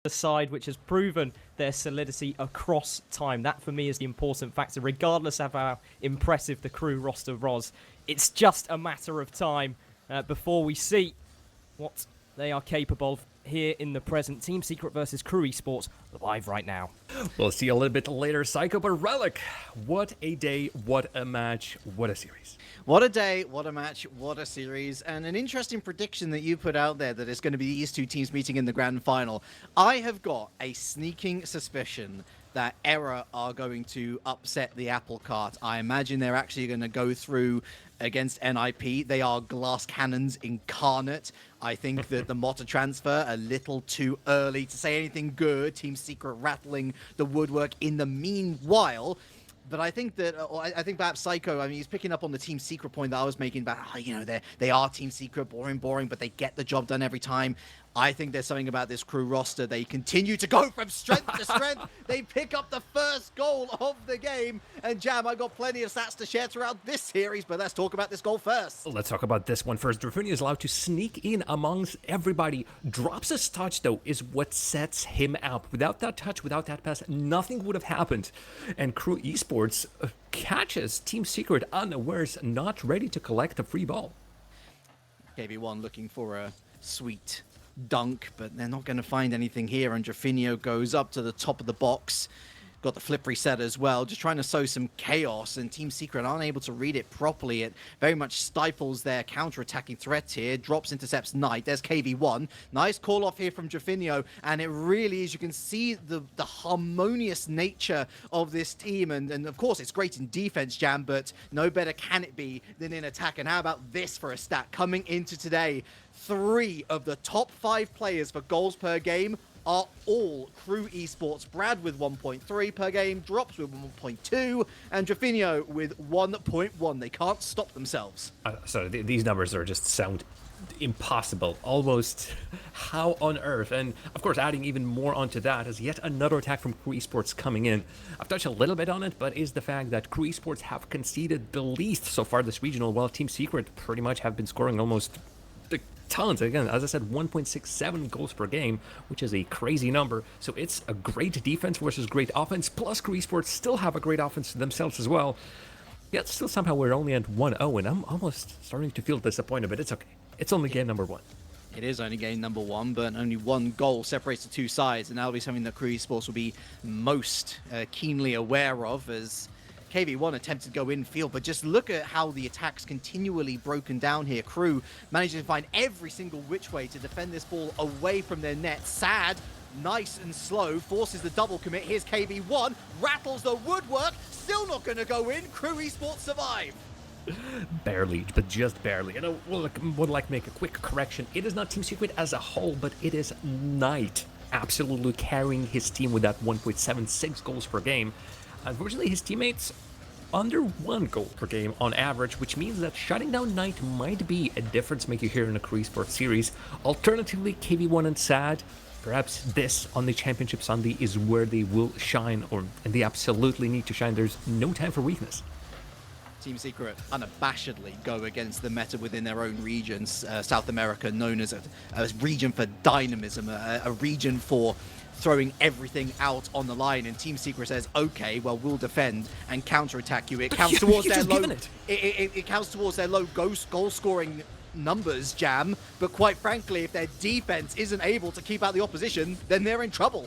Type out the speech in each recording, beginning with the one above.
the side which has proven their solidity across time. That for me is the important factor, regardless of how impressive the Crew roster was. It's just a matter of time before we see what they are capable of here in the present. Team Secret versus Crew Esports live right now. We'll see a little bit later, Psycho, but Relic, what a day, what a match, what a series. What a day, what a match, what a series, and an interesting prediction that you put out there that it's going to be these two teams meeting in the grand final. I have got a sneaking suspicion that Error are going to upset the apple cart. I imagine they're actually going to go through against NIP. They are glass cannons incarnate. I think that the Motta transfer, a little too early to say anything good. Team Secret rattling the woodwork in the meanwhile. But I think that, I think perhaps Psycho, I mean, he's picking up on the Team Secret point that I was making about, they are Team Secret, boring, but they get the job done every time. I think there's something about this Crew roster. They continue to go from strength to strength. They pick up the first goal of the game. And Jam, I got plenty of stats to share throughout this series, but let's talk about this goal first. Let's talk about this one first. Drafunia is allowed to sneak in amongst everybody. Drops his touch, though, is what sets him up. Without that touch, without that pass, nothing would have happened. And Crew Esports catches Team Secret unawares, not ready to collect a free ball. KB1 looking for a sweet dunk, but they're not going to find anything here, and Drafinio goes up to the top of the box. Got the flip reset as well, just trying to sow some chaos, and Team Secret aren't able to read it properly. It very much stifles their counter-attacking threat here. Drops, intercepts Knight. There's KV1. Nice call off here from Drafinio, and it really is, you can see the harmonious nature of this team, and of course it's great in defense, Jam, but no better can it be than in attack. And how about this for a stat coming into today? 3 of the top 5 players for goals per game are all Crew Esports. Brad with 1.3 per game, Drops with 1.2, and Drafinio with 1.1. They can't stop themselves. So these numbers are just sound impossible, almost how on earth. And of course, adding even more onto that is yet another attack from Crew Esports coming in. I've touched a little bit on it, but is the fact that Crew Esports have conceded the least so far this regional, while Team Secret pretty much have been scoring almost tons. Again, as I said, 1.67 goals per game, which is a crazy number. So it's a great defense versus great offense. Plus, Crew Esports still have a great offense themselves as well. Yet still somehow we're only at 1-0, and I'm almost starting to feel disappointed, but it's okay. It's only game number 1. It is only game number 1, but only 1 goal separates the two sides, and that'll be something that Crew Esports will be most keenly aware of, as KV1 attempted to go infield, but just look at how the attack's continually broken down here. Crew managing to find every single which way to defend this ball away from their net. Sad, nice and slow, forces the double commit. Here's KV1, rattles the woodwork, still not going to go in. Crew Esports survive. Barely, but just barely. And I would like to make a quick correction. It is not Team Secret as a whole, but it is Knight absolutely carrying his team with that 1.76 goals per game. Unfortunately, his teammates under 1 goal per game on average, which means that shutting down Knight might be a difference maker here in the Crew Esports series. Alternatively, KV1 and SAD, perhaps this on the Championship Sunday is where they will shine, and they absolutely need to shine. There's no time for weakness. Team Secret unabashedly go against the meta within their own regions. South America known as a region for dynamism, a region for throwing everything out on the line, and Team Secret says, okay, well, we'll defend and counterattack you. It counts towards their low. It counts towards their low goal scoring numbers, Jam. But quite frankly, if their defense isn't able to keep out the opposition, then they're in trouble.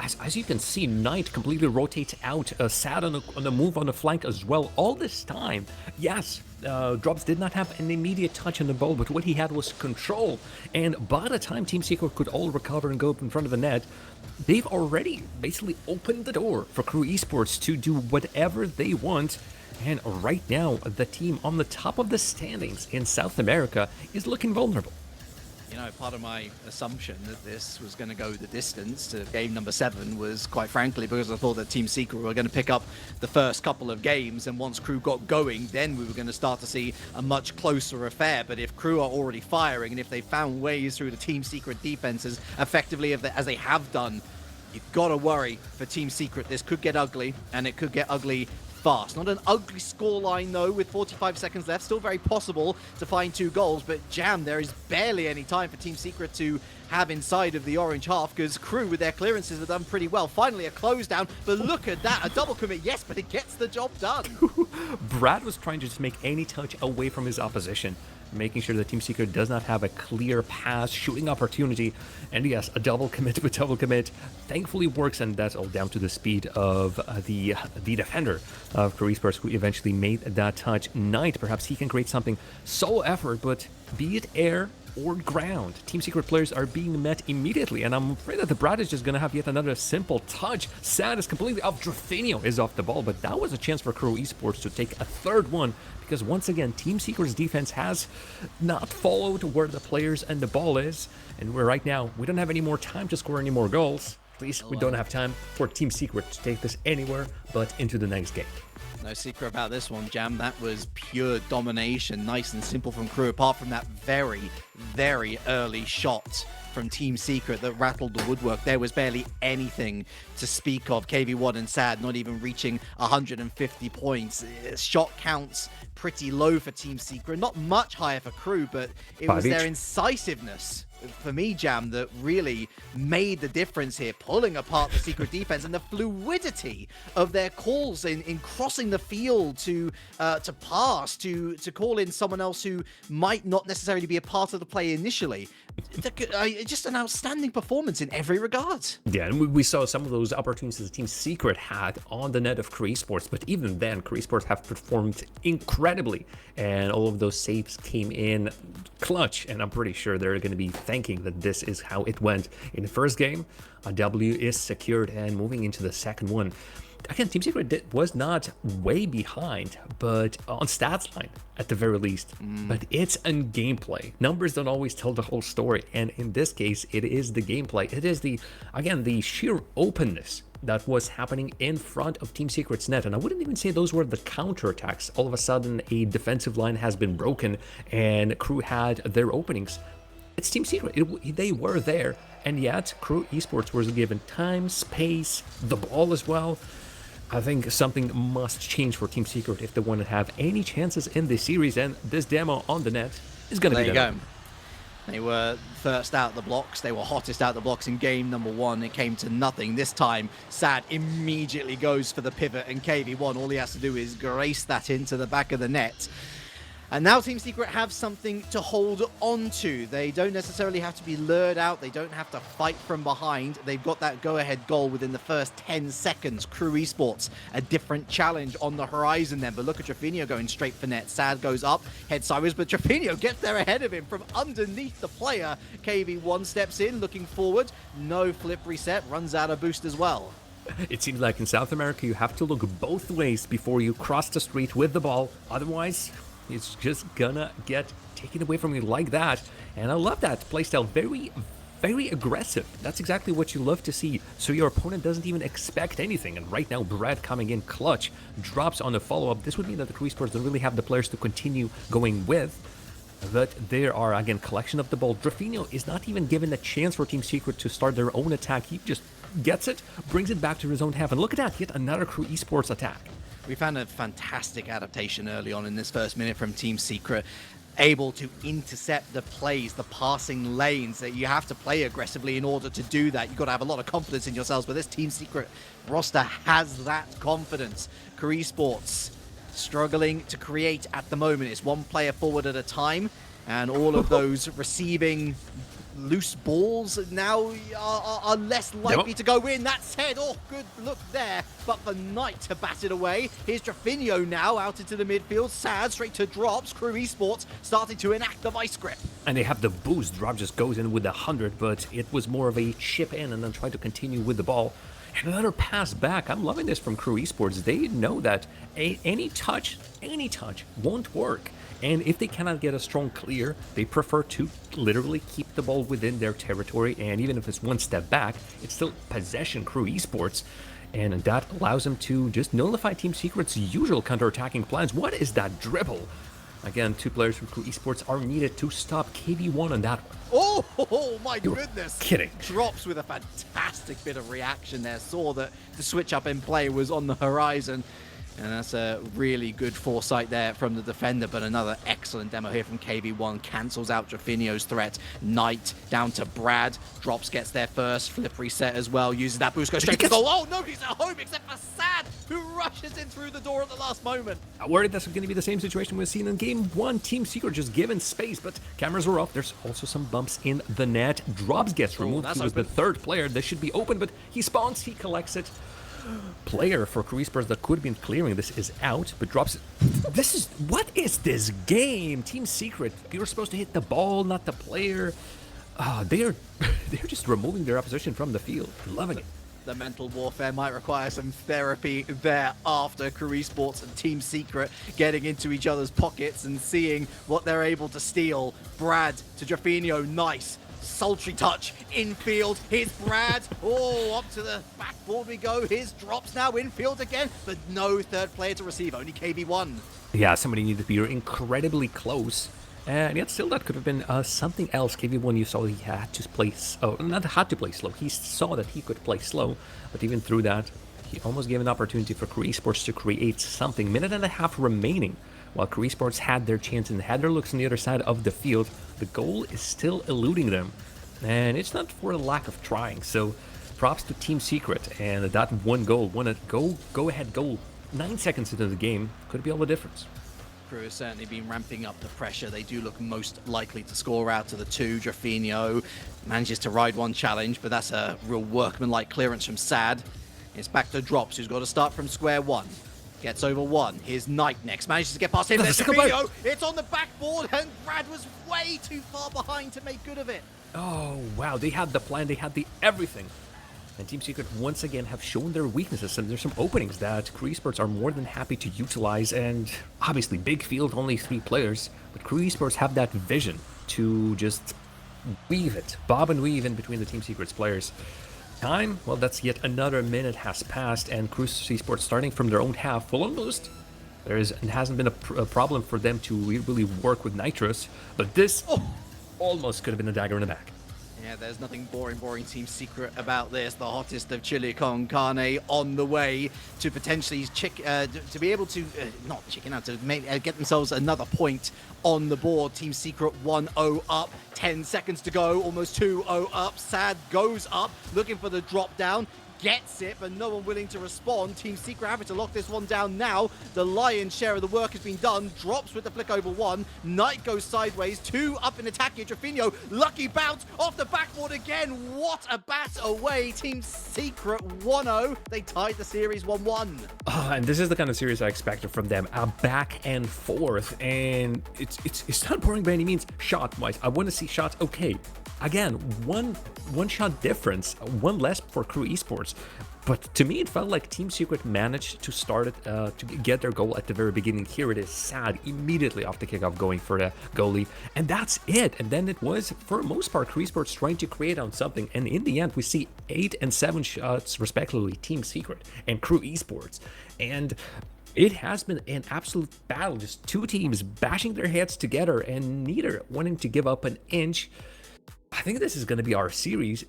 As you can see, Knight completely rotates out, Sad on the move on the flank as well. All this time, yes, Drops did not have an immediate touch on the ball, but what he had was control. And by the time Team Secret could all recover and go up in front of the net, they've already basically opened the door for Crew Esports to do whatever they want. And right now, the team on the top of the standings in South America is looking vulnerable. You know, part of my assumption that this was going to go the distance to game number 7 was, quite frankly, because I thought that Team Secret were going to pick up the first couple of games, and once Crew got going, then we were going to start to see a much closer affair. But if Crew are already firing, and if they found ways through the Team Secret defenses effectively as they have done, you've got to worry for Team Secret. This could get ugly, and it could get ugly fast. Not an ugly scoreline, though, with 45 seconds left. Still very possible to find 2 goals, but Jam, there is barely any time for Team Secret to have inside of the orange half, because Crew, with their clearances, have done pretty well. Finally, a close down, but look at that. A double commit, yes, but it gets the job done. Brad was trying to just make any touch away from his opposition, making sure that Team Secret does not have a clear pass, shooting opportunity. And yes, a double commit with double commit thankfully works, and that's all down to the speed of the defender of Crew Esports, who eventually made that touch. Knight, perhaps he can create something solo effort, but be it air or ground, Team Secret players are being met immediately, and I'm afraid that the Brad is just going to have yet another simple touch. Sad is completely off. Drafinho is off the ball, but that was a chance for Crew Esports to take a third one, because once again, Team Secret's defense has not followed where the players and the ball is, and right now, we don't have any more time to score any more goals. Please, we don't have time for Team Secret to take this anywhere but into the next game. No secret about this one, Jam. That was pure domination. Nice and simple from Crew, apart from that very, very early shot from Team Secret that rattled the woodwork. There was barely anything to speak of. KV1 and Sad not even reaching 150 points. Shot counts pretty low for Team Secret. Not much higher for Crew, but it was their incisiveness, for me, Jam, that really made the difference here, pulling apart the Secret defense, and the fluidity of their calls in crossing the field to pass, to call in someone else who might not necessarily be a part of the play initially. Just an outstanding performance in every regard. Yeah, and we saw some of those opportunities that Team Secret had on the net of Crew Esports, but even then, Crew Esports have performed incredibly, and all of those saves came in clutch, and I'm pretty sure they're going to be thanking that this is how it went in the first game. A W is secured, and moving into the second one. Again, Team Secret was not way behind, but on stats line at the very least. But it's in gameplay. Numbers don't always tell the whole story, and in this case, it is the gameplay. It is the sheer openness that was happening in front of Team Secret's net. And I wouldn't even say those were the counterattacks. All of a sudden, a defensive line has been broken, and Crew had their openings. It's Team Secret. They were there, and yet Crew Esports was given time, space, the ball as well. I think something must change for Team Secret if they want to have any chances in this series, and this demo on the net is going to be there. They were first out the blocks. They were hottest out the blocks in game number 1. It came to nothing. This time, Sad immediately goes for the pivot, and KV1, all he has to do is grace that into the back of the net. And now Team Secret have something to hold on to. They don't necessarily have to be lured out. They don't have to fight from behind. They've got that go-ahead goal within the first 10 seconds. Crew Esports, a different challenge on the horizon then. But look at Drafinho going straight for net. Sad goes up, heads sideways, but Drafinho gets there ahead of him from underneath the player. KV1 steps in, looking forward. No flip reset, runs out of boost as well. It seems like in South America, you have to look both ways before you cross the street with the ball. Otherwise, it's just gonna get taken away from you like that. And I love that playstyle. Very, very aggressive. That's exactly what you love to see. So your opponent doesn't even expect anything. And right now, Brad coming in clutch, drops on the follow-up. This would mean that the Crew Esports don't really have the players to continue going with. But there are, again, collection of the ball. Drafinho is not even given a chance for Team Secret to start their own attack. He just gets it, brings it back to his own half. And look at that, yet another Crew Esports attack. We found a fantastic adaptation early on in this first minute from Team Secret, able to intercept the plays, the passing lanes. That you have to play aggressively in order to do that. You've got to have a lot of confidence in yourselves, but this Team Secret roster has that confidence. Crew Esports struggling to create at the moment. It's one player forward at a time, and all of those receiving loose balls now are less likely to go in. That's head. Oh, good look there. But for Knight to bat it away. Here's Drafinho now out into the midfield. Sad straight to drops. Crew Esports starting to enact the vice grip. And they have the boost. Drop just goes in with 100, but it was more of a chip in and then try to continue with the ball. And another pass back. I'm loving this from Crew Esports. They know that any touch won't work. And if they cannot get a strong clear, they prefer to literally keep the ball within their territory. And even if it's one step back, it's still possession Crew Esports. And that allows them to just nullify Team Secret's usual counter-attacking plans. What is that dribble? Again, 2 players from Crew Esports are needed to stop KV1 on that one. Oh my goodness. Kidding. Drops with a fantastic bit of reaction there. Saw that the switch up in play was on the horizon. And that's a really good foresight there from the defender, but another excellent demo here from KV1. Cancels out Jaffinio's threat. Knight down to Brad. Drops gets there first. Flip reset as well. Uses that boost, goes straight to goal. Oh, nobody's at home except for Sad, who rushes in through the door at the last moment. I worried that's going to be the same situation we've seen in Game 1. Team Secret just given space, but cameras were off. There's also some bumps in the net. Drops gets removed. He was the third player. This should be open, but he spawns. He collects it. Player for Crew Esports that could have been clearing this is out, but drops it. What is this game? Team Secret, you're supposed to hit the ball, not the player. They're just removing their opposition from the field. Loving it. The mental warfare might require some therapy there after Crew Esports and Team Secret getting into each other's pockets and seeing what they're able to steal. Brad to Jaffinio, nice. Sultry touch, infield, here's Brad, oh, up to the backboard we go, his drops now, infield again, but no third player to receive, only KB1. Yeah, somebody needed to be incredibly close, and yet still that could have been something else. KB1, you saw he had to play, not had to play slow, he saw that he could play slow, but even through that, he almost gave an opportunity for Crew Esports to create something. Minute and a half remaining. While Crew Esports had their chance and had their looks on the other side of the field, the goal is still eluding them. And it's not for a lack of trying, so props to Team Secret. And that one go-ahead goal, 9 seconds into the game, could be all the difference. Crew has certainly been ramping up the pressure. They do look most likely to score out to the 2. Jaffinio manages to ride one challenge, but that's a real workman-like clearance from Sad. It's back to Drops, who's got to start from square one. Gets over one. Here's Knight next. Manages to get past him. There's Jaffinio. It's on the backboard, and Brad was way too far behind to make good of it. Oh, wow. They had the plan. They had the everything. And Team Secret once again have shown their weaknesses, and there's some openings that Crew Esports are more than happy to utilize. And obviously, big field, only 3 players, but Crew Esports have that vision to just weave it, bob and weave in between the Team Secret's players. Time, well, that's yet another minute has passed, and Crew Esports starting from their own half, full on boost. It hasn't been a problem for them to really work with Nitrous, but this almost could have been a dagger in the back. Yeah, there's nothing boring Team Secret about this. The hottest of chili con carne on the way to potentially to be able to not chicken out, to get themselves another point on the board. Team Secret 1-0 up, 10 seconds to go, almost 2-0 up. Sad goes up, looking for the drop down. Gets it, but no one willing to respond. Team Secret having to lock this one down now. The lion's share of the work has been done. Drops with the flick over one. Knight goes sideways. 2 up in attack here. Jaffinio, lucky bounce off the backboard again. What a bat away. Team Secret 1-0. They tied the series 1-1. Oh, and this is the kind of series I expected from them. A back and forth, and it's not boring by any means. Shot-wise, I want to see shots. Okay, again, one shot difference, one less for Crew Esports. But to me, it felt like Team Secret managed to start it, to get their goal at the very beginning. Here it is, Sad, immediately off the kickoff going for the goalie. And that's it. And then it was, for the most part, Crew Esports trying to create on something. And in the end, we see 8 and 7 shots, respectively, Team Secret and Crew Esports. And it has been an absolute battle, just 2 teams bashing their heads together and neither wanting to give up an inch. I think this is going to be our series.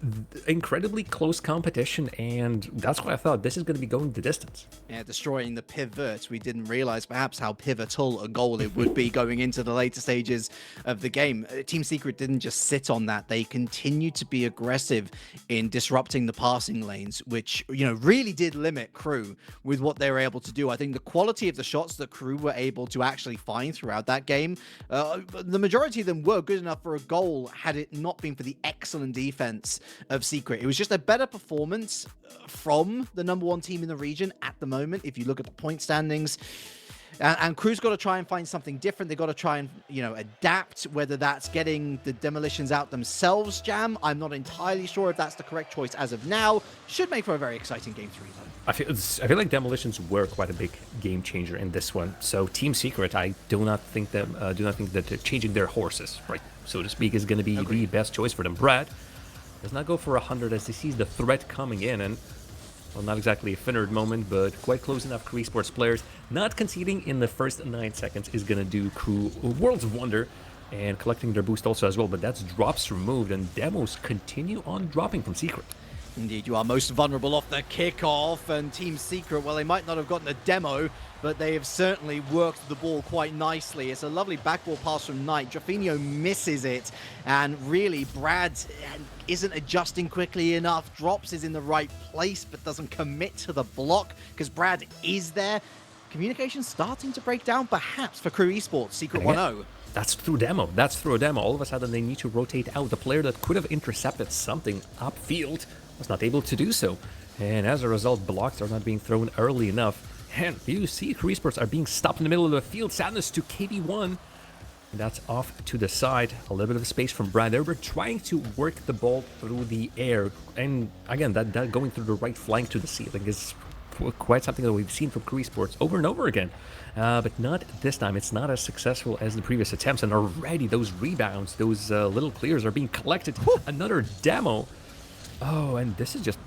Incredibly close competition, and that's why I thought this is going to be going the distance. Yeah, destroying the pivot. We didn't realize perhaps how pivotal a goal it would be going into the later stages of the game. Team Secret didn't just sit on that. They continued to be aggressive in disrupting the passing lanes, which, really did limit Crew with what they were able to do. I think the quality of the shots that Crew were able to actually find throughout that game, the majority of them were good enough for a goal had it not been for the excellent defense of Secret. It was just a better performance from the #1 team in the region at the moment. If you look at the point standings, and Crew's got to try and find something different. They've got to try and, adapt, whether that's getting the demolitions out themselves, Jam. I'm not entirely sure if that's the correct choice as of now. Should make for a very exciting Game 3, though. I feel like demolitions were quite a big game changer in this one. So Team Secret, I do not think that changing their horses, right, so to speak, is going to be the best choice for them. Brad does not go for 100 as he sees the threat coming in, and well, not exactly a Finnard moment, but quite close enough. Crew Esports players not conceding in the first 9 seconds is going to do Crew worlds of wonder, and collecting their boost also as well. But that's drops removed, and demos continue on dropping from Secret. Indeed, you are most vulnerable off the kickoff, and Team Secret, well, they might not have gotten a demo, but they have certainly worked the ball quite nicely. It's a lovely backball pass from Knight. Drafinho misses it, and really, Brad isn't adjusting quickly enough. Drops is in the right place, but doesn't commit to the block, because Brad is there. Communication starting to break down, perhaps, for Crew Esports, Secret 1-0. That's through demo. That's through a demo. All of a sudden, they need to rotate out. The player that could have intercepted something upfield was not able to do so. And as a result, blocks are not being thrown early enough. And you see Crew Esports are being stopped in the middle of the field. Sadness to KV1. That's off to the side. A little bit of space from Brad Herbert trying to work the ball through the air. And again, that going through the right flank to the ceiling is quite something that we've seen from Crew Esports over and over again. But not this time. It's not as successful as the previous attempts. And already those rebounds, those little clears are being collected. Another demo. Oh, and this is just...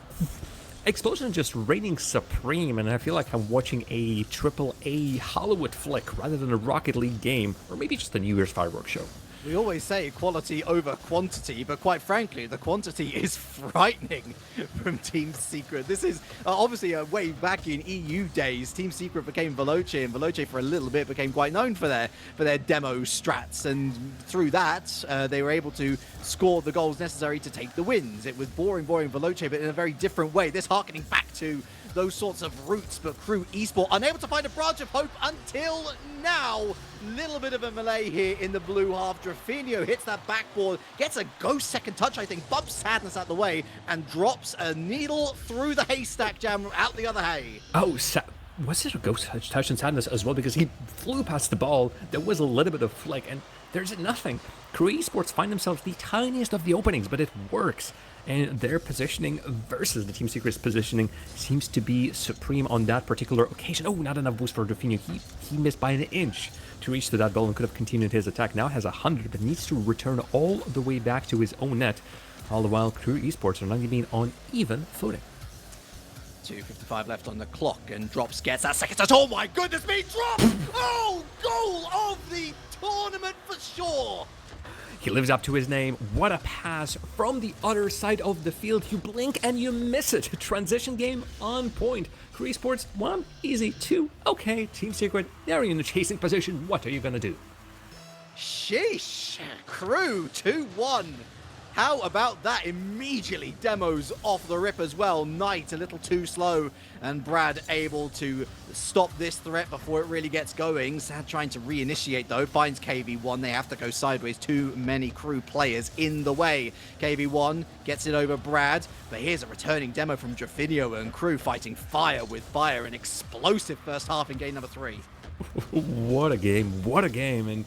Explosion just reigning supreme, and I feel like I'm watching a AAA Hollywood flick rather than a Rocket League game, or maybe just a New Year's fireworks show. We always say quality over quantity, but quite frankly, the quantity is frightening from Team Secret. This is obviously way back in EU days. Team Secret became Veloce, and Veloce for a little bit became quite known for their demo strats, and through that, they were able to score the goals necessary to take the wins. It was boring Veloce, but in a very different way. This harkening back to those sorts of roots, but Crew Esports unable to find a branch of hope until now. Little bit of a melee here in the blue half. Drafinho hits that backboard, gets a ghost second touch, I think, bumps Sadness out the way, and drops a needle through the haystack, Jam, out the other hay. Oh, was it a ghost touch in Sadness as well? Because he flew past the ball. There was a little bit of flick, and there's nothing. Crew Esports find themselves the tiniest of the openings, but it works. And their positioning versus the Team Secret's positioning seems to be supreme on that particular occasion. Oh, not enough boost for Drafinho. He missed by an inch to reach to that goal and could have continued his attack. Now has 100, but needs to return all the way back to his own net. All the while, Crew Esports are not even on even footing. 2:55 left on the clock, and Drops gets that second touch. Oh my goodness me, Drops! Oh, goal of the tournament for sure! He lives up to his name. What a pass from the other side of the field. You blink and you miss it. Transition game on point. Crew Esports, 1, easy, 2, okay. Team Secret, they're in the chasing position. What are you going to do? Sheesh. Crew, 2-1. How about that? Immediately demos off the rip as well. Knight a little too slow, and Brad able to stop this threat before it really gets going. Sad trying to reinitiate though, finds KV1. They have to go sideways. Too many Crew players in the way. KV1 gets it over Brad, but here's a returning demo from Drafinho, and Crew fighting fire with fire. An explosive first half in game number 3. What a game. What a game. And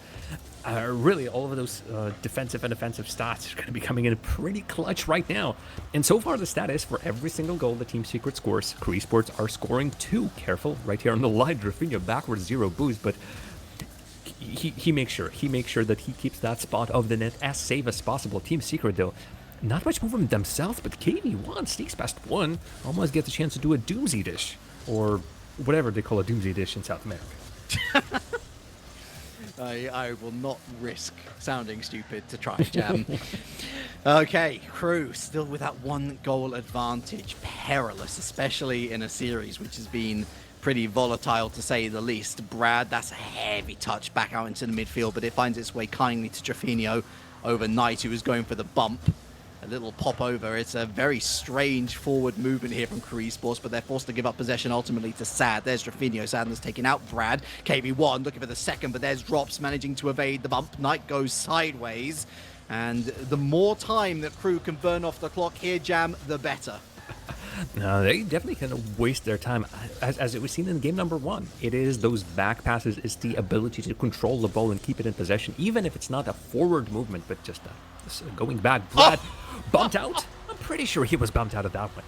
really, all of those defensive and offensive stats are going to be coming in pretty clutch right now. And so far, the stat is for every single goal the Team Secret scores, Crew Esports are scoring 2. Careful, right here on the line, Drafinho backwards 0 boost, but he makes sure that he keeps that spot of the net as safe as possible. Team Secret, though, not much movement themselves, but KV1 sneaks past 1, almost gets a chance to do a doomsday dish, or whatever they call a doomsday dish in South America. I will not risk sounding stupid to try, Jam. Okay, Crew still with that 1 goal advantage. Perilous, especially in a series which has been pretty volatile to say the least. Brad, that's a heavy touch back out into the midfield, but it finds its way kindly to Drafinho over Knight, who is going for the bump. A little pop over. It's a very strange forward movement here from Crew Esports, but they're forced to give up possession ultimately to Sad. There's Drafinho. Sadness taking out Brad. KV1 looking for the second, but there's Drops managing to evade the bump. Knight goes sideways. And the more time that Crew can burn off the clock here, Jam, the better. No, they definitely can waste their time. As it was seen in game number 1, it is those back passes, it's the ability to control the ball and keep it in possession, even if it's not a forward movement, but just going back. Brad bumped out. I'm pretty sure he was bumped out of that one.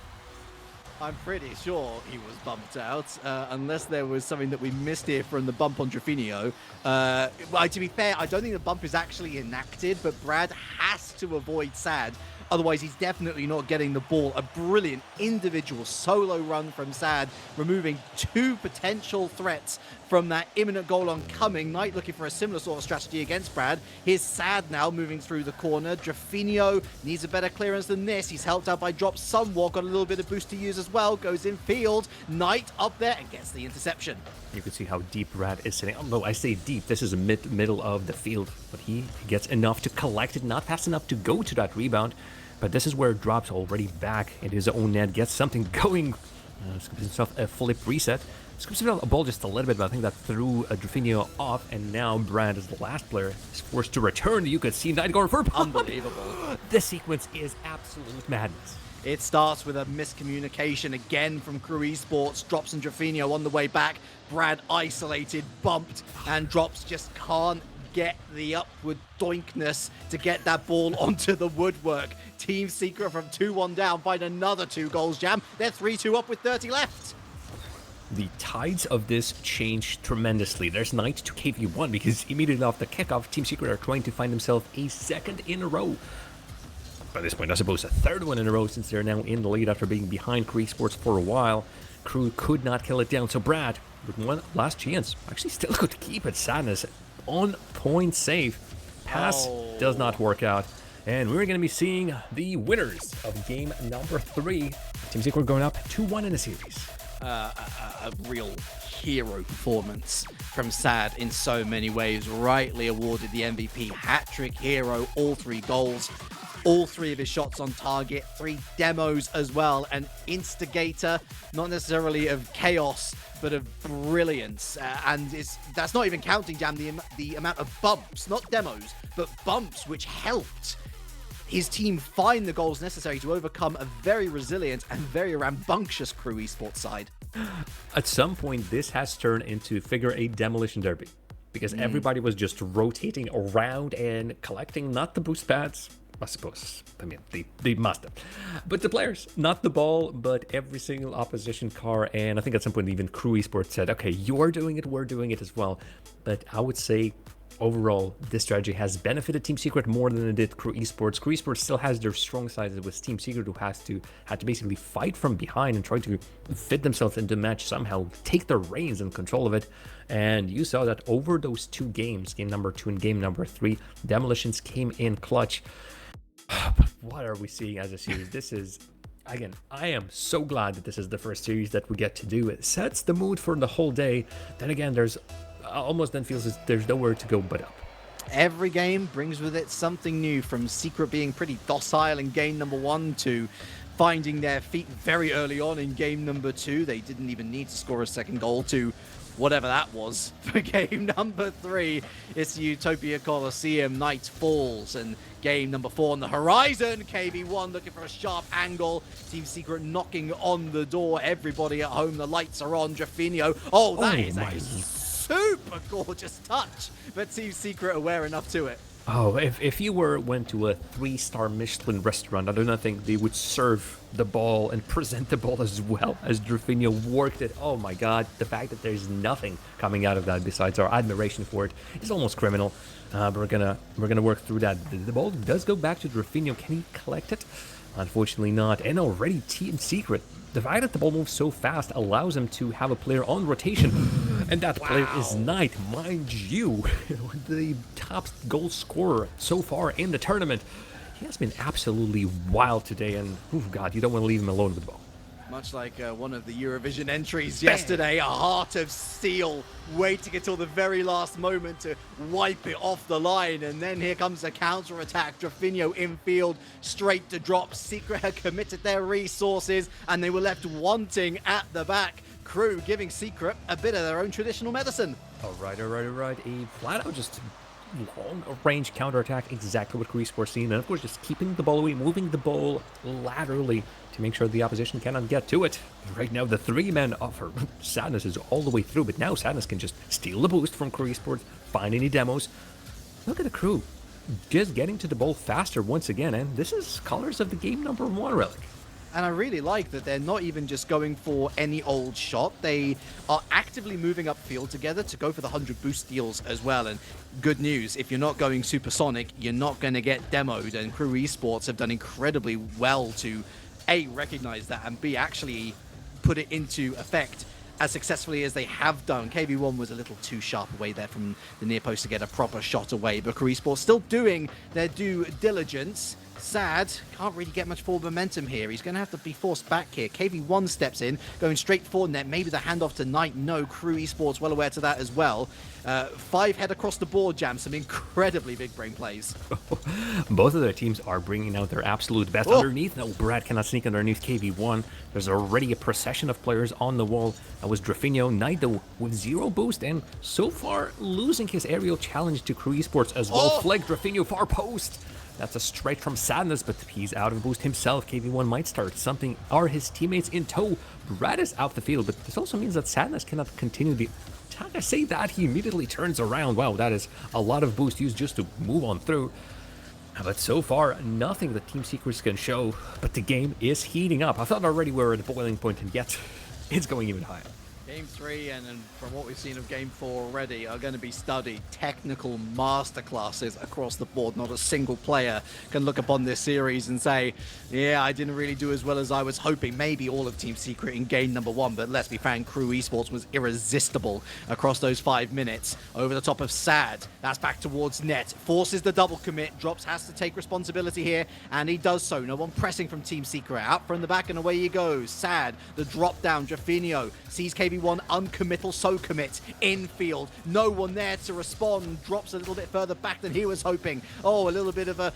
I'm pretty sure he was bumped out, unless there was something that we missed here from the bump on Drafinho. Well, to be fair, I don't think the bump is actually enacted, but Brad has to avoid Sad. Otherwise, he's definitely not getting the ball. A brilliant individual solo run from Sad, removing 2 potential threats from that imminent goal oncoming. Knight looking for a similar sort of strategy against Brad. Here's Sad now moving through the corner. Drafinho needs a better clearance than this. He's helped out by Drop somewhat. Got a little bit of boost to use as well. Goes in field. Knight up there and gets the interception. You can see how deep Brad is sitting. Although I say deep, this is a middle of the field. But he gets enough to collect it, not fast enough to go to that rebound. But this is where Drop's already back in his own net. Gets something going. Scoops himself a flip reset. Scoops himself a ball just a little bit, but I think that threw Drafinho off. And now Brad, as the last player, is forced to return. You could see Knight going for a pump. Unbelievable. This sequence is absolute madness. It starts with a miscommunication again from Crew Esports. Drops and Drafinho on the way back. Brad isolated, bumped, and Drops just can't get the upward doinkness to get that ball onto the woodwork. Team Secret from 2-1 down find another 2 goals jam. They're 3-2 up with 30 left. The tides of this change tremendously. There's Knight to KV1 because immediately off the kickoff, Team Secret are trying to find themselves a second in a row. By this point, I suppose a third one in a row since they're now in the lead after being behind Crew Esports for a while. Crew could not kill it down, so Brad, with one last chance, actually still could keep it. Sadness on point save. Pass does not work out. And we're going to be seeing the winners of game number 3. Team Secret going up 2-1 in the series. A real hero performance from Sad in so many ways. Rightly awarded the MVP. Hat-trick hero, all 3 goals. All 3 of his shots on target, 3 demos as well. An instigator, not necessarily of chaos, but of brilliance. And that's not even counting, Jam, the amount of bumps, not demos, but bumps, which helped his team find the goals necessary to overcome a very resilient and very rambunctious Crew Esports side. At some point, this has turned into figure 8 demolition derby. Because everybody was just rotating around and collecting not the boost pads, I suppose. I mean, they must have. But the players, not the ball, but every single opposition car. And I think at some point even Crew Esports said, okay, you're doing it, we're doing it as well. But I would say overall, this strategy has benefited Team Secret more than it did Crew Esports. Crew Esports still has their strong sides with Team Secret, who had to basically fight from behind and try to fit themselves into the match somehow, take the reins and control of it. And you saw that over those 2 games, game number 2 and game number 3, demolitions came in clutch. But what are we seeing as a series? This is, again, I am so glad that this is the first series that we get to do. It sets the mood for the whole day. Then again, there's almost then feels as there's nowhere to go but up. Every game brings with it something new, from Secret being pretty docile in game number 1 to finding their feet very early on in game number 2. They didn't even need to score a second goal to whatever that was for game number 3. It's Utopia Coliseum, Night Falls, and game number 4 on the horizon. KV1 looking for a sharp angle. Team Secret knocking on the door. Everybody at home, the lights are on. Drafinho. Oh, that is a super gorgeous touch, but Team Secret aware enough to it. Oh, if you went to a 3-star Michelin restaurant, I do not think they would serve the ball and present the ball as well as Drafinho worked it. Oh my god, the fact that there's nothing coming out of that besides our admiration for it is almost criminal. But we're gonna work through that. The ball does go back to Drafinho. Can he collect it? Unfortunately not. And already Team Secret, the fact that the ball moves so fast allows him to have a player on rotation. And that player is Knight, mind you, the top goal scorer so far in the tournament. He has been absolutely wild today, and oh god, you don't want to leave him alone with the ball. Much like one of the Eurovision entries yesterday, a heart of steel, waiting until the very last moment to wipe it off the line. And then here comes a counter-attack. Drafinho infield, straight to Drop. Secret had committed their resources, and they were left wanting at the back. Crew giving Secret a bit of their own traditional medicine. All right. A flat-out just long-range counterattack, exactly what Crew Esports seen. And of course, just keeping the ball away, moving the ball laterally to make sure the opposition cannot get to it. Right now, the 3-man offer. Sadness is all the way through, but now Sadness can just steal the boost from Crew Esports, find any demos. Look at the Crew, just getting to the ball faster once again, and this is colors of the game number 1 relic. And I really like that they're not even just going for any old shot. They are actively moving upfield together to go for the 100 boost deals as well. And good news, if you're not going supersonic, you're not going to get demoed. And Crew Esports have done incredibly well to A, recognize that, and B, actually put it into effect as successfully as they have done. KV1 was a little too sharp away there from the near post to get a proper shot away, but Crew Esports still doing their due diligence. Sad, can't really get much forward momentum here. He's going to have to be forced back here. KV1 steps in, going straight forward net. Maybe the handoff to Knight. No, Crew Esports well aware to that as well. 5 head across the board, Jam. Some incredibly big brain plays. Both of their teams are bringing out their absolute best. Underneath, no, Brad cannot sneak underneath KV1. There's already a procession of players on the wall. That was Drafinho. Knight, though, with 0 boost, and so far losing his aerial challenge to Crew Esports as well. Flag Drafinho, far post. That's a straight from Sadness, but he's out of boost himself. KV1 might start something. Are his teammates in tow? Brad is out the field, but this also means that Sadness cannot continue the attack. I say that, he immediately turns around. Wow, that is a lot of boost used just to move on through. But so far, nothing that Team Secrets can show, but the game is heating up. I thought already we were at the boiling point, and yet it's going even higher. Game 3, and from what we've seen of Game 4 already, are going to be studied technical masterclasses across the board. Not a single player can look upon this series and say, yeah, I didn't really do as well as I was hoping. Maybe all of Team Secret in game number 1, but let's be frank, Crew Esports was irresistible across those 5 minutes. Over the top of Sad, that's back towards net, forces the double commit, Drops has to take responsibility here, and he does so. No one pressing from Team Secret, out from the back, and away he goes. Sad, the drop down, Drafinho sees KV1 uncommittal, so commit infield. No one there to respond. Drops a little bit further back than he was hoping. Oh, a little bit of a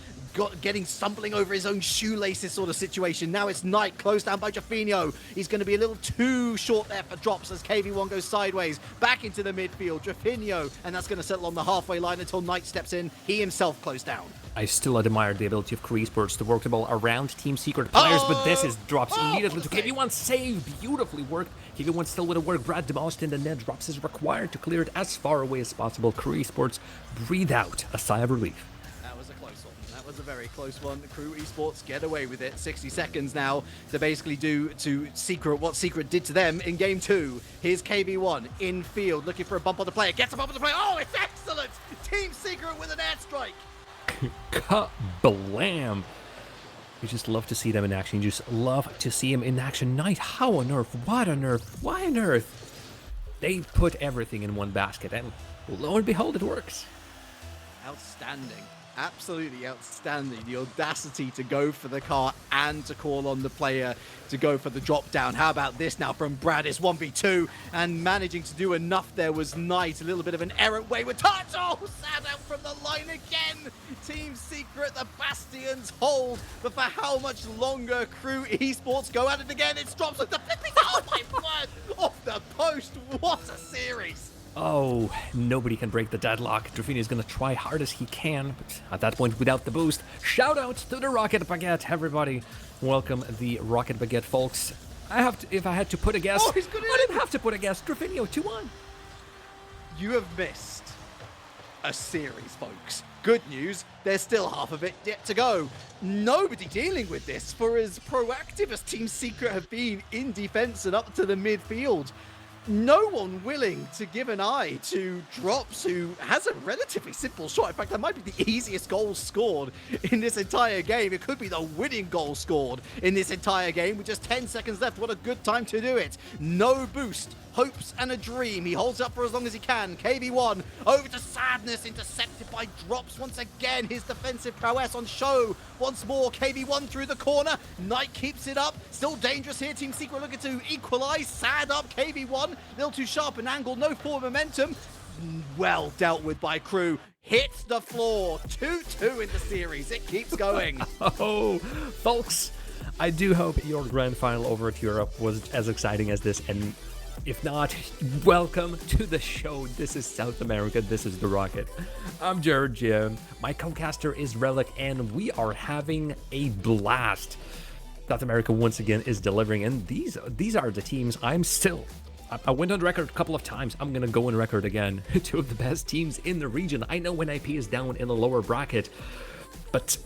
getting stumbling over his own shoelaces sort of situation. Now it's Knight, closed down by Drafinho. He's going to be a little too short there for Drops as KV1 goes sideways. Back into the midfield, Drafinho, and that's going to settle on the halfway line until Knight steps in. He himself closed down. I still admire the ability of Crew Esports to work the ball around Team Secret players, but this is Drops immediately to KV1. Save, beautifully worked. KV1 still with a work. Brad demolished in the net. Drops is required to clear it as far away as possible. Crew Esports breathe out a sigh of relief. That was a close one. That was a very close one. Crew Esports get away with it. 60 seconds now to basically do to Secret what Secret did to them in Game 2. Here's KV1 in field, looking for a bump on the player. Gets a bump on the player. Oh, it's excellent! Team Secret with an airstrike. Kablam! We just love to see them in action. You just love to see him in action. Knight, how on earth? What on earth? Why on earth? They put everything in one basket, and lo and behold, it works. Outstanding. Absolutely outstanding. The audacity to go for the car and to call on the player to go for the drop down. How about this now from Brad? It's 1v2 and managing to do enough there was Knight. A little bit of an errant wayward touch. Oh, Sad out from the line again. Team Secret, the Bastions hold. But for how much longer? Crew Esports go at it again. It drops with the flipping. Oh my word. Off the post. What a series. Oh, nobody can break the deadlock. Drafinho is going to try hard as he can, but at that point, without the boost. Shout out to the Rocket Baguette, everybody. Welcome the Rocket Baguette, folks. If I had to put a guess, I didn't have to put a guess. Drafinho, 2-1. You have missed a series, folks. Good news, there's still half of it yet to go. Nobody dealing with this for as proactive as Team Secret have been in defense and up to the midfield. No one willing to give an eye to Drops, who has a relatively simple shot. In fact, that might be the easiest goal scored in this entire game. It could be the winning goal scored in this entire game with just 10 seconds left. What a good time to do it. No boost. Hopes and a dream. He holds up for as long as he can. KV1 over to Sadness, intercepted by Drops once again. His defensive prowess on show once more. KV1 through the corner. Knight keeps it up. Still dangerous here. Team Secret looking to equalize. Sad up. KV1 a little too sharp an angle. No forward momentum. Well dealt with by Crew. Hits the floor. 2-2 in the series. It keeps going. Oh, folks, I do hope your grand final over at Europe was as exciting as this, and if not, welcome to the show. This is South America. This is The Rocket. I'm Jared Jim. My co-caster is Relic, and we are having a blast. South America once again is delivering, and these are the teams I went on record a couple of times. I'm going to go on record again. 2 of the best teams in the region. I know when IP is down in the lower bracket, but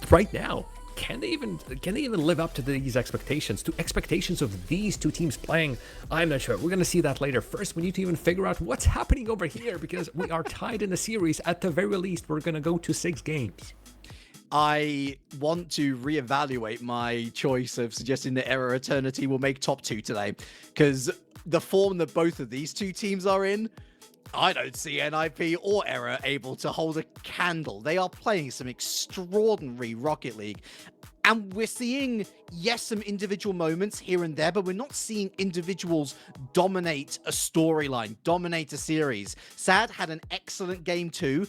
right now, can they even live up to these expectations, to expectations of these two teams playing? I'm not sure. We're going to see that later. First, we need to even figure out what's happening over here, because we are tied in the series. At the very least, we're going to go to 6 games. I want to reevaluate my choice of suggesting that Error Eternity will make top 2 today, because the form that both of these two teams are in, I don't see NIP or Error able to hold a candle. They are playing some extraordinary Rocket League. And we're seeing, yes, some individual moments here and there, but we're not seeing individuals dominate a storyline, dominate a series. Sad had an excellent game too.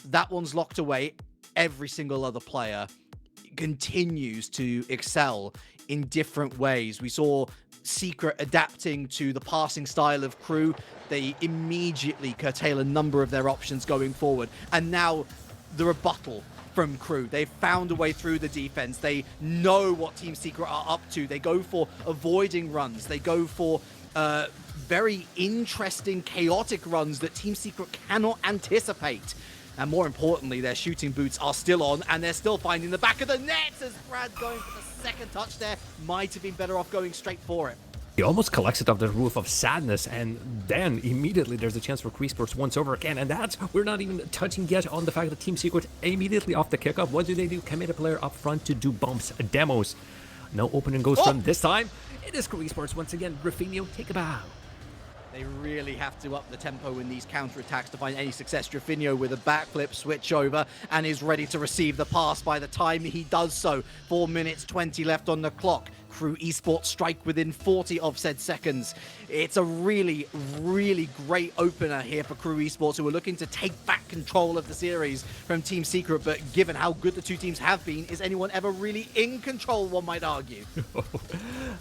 That one's locked away. Every single other player continues to excel in different ways. We saw Secret adapting to the passing style of Crew. They immediately curtail a number of their options going forward. And now the rebuttal from Crew. They've found a way through the defense. They know what Team Secret are up to. They go for avoiding runs. They go for very interesting, chaotic runs that Team Secret cannot anticipate. And more importantly, their shooting boots are still on, and they're still finding the back of the net as Brad's going for the second touch there. Might have been better off going straight for it. He almost collects it off the roof of Sadness, and then immediately there's a chance for Cree Sports once over again. And we're not even touching yet on the fact that Team Secret immediately off the kickoff. What do? Commit a player up front to do bumps, demos. No opening goes from this time. It is Cree Sports once again. Rafinho, take a bow. They really have to up the tempo in these counterattacks to find any success. Rafinho with a backflip switch over and is ready to receive the pass by the time he does so. 4 minutes 20 left on the clock. Crew Esports strike within 40 of said seconds. It's a really, really great opener here for Crew Esports, who are looking to take back control of the series from Team Secret. But given how good the two teams have been, is anyone ever really in control, one might argue?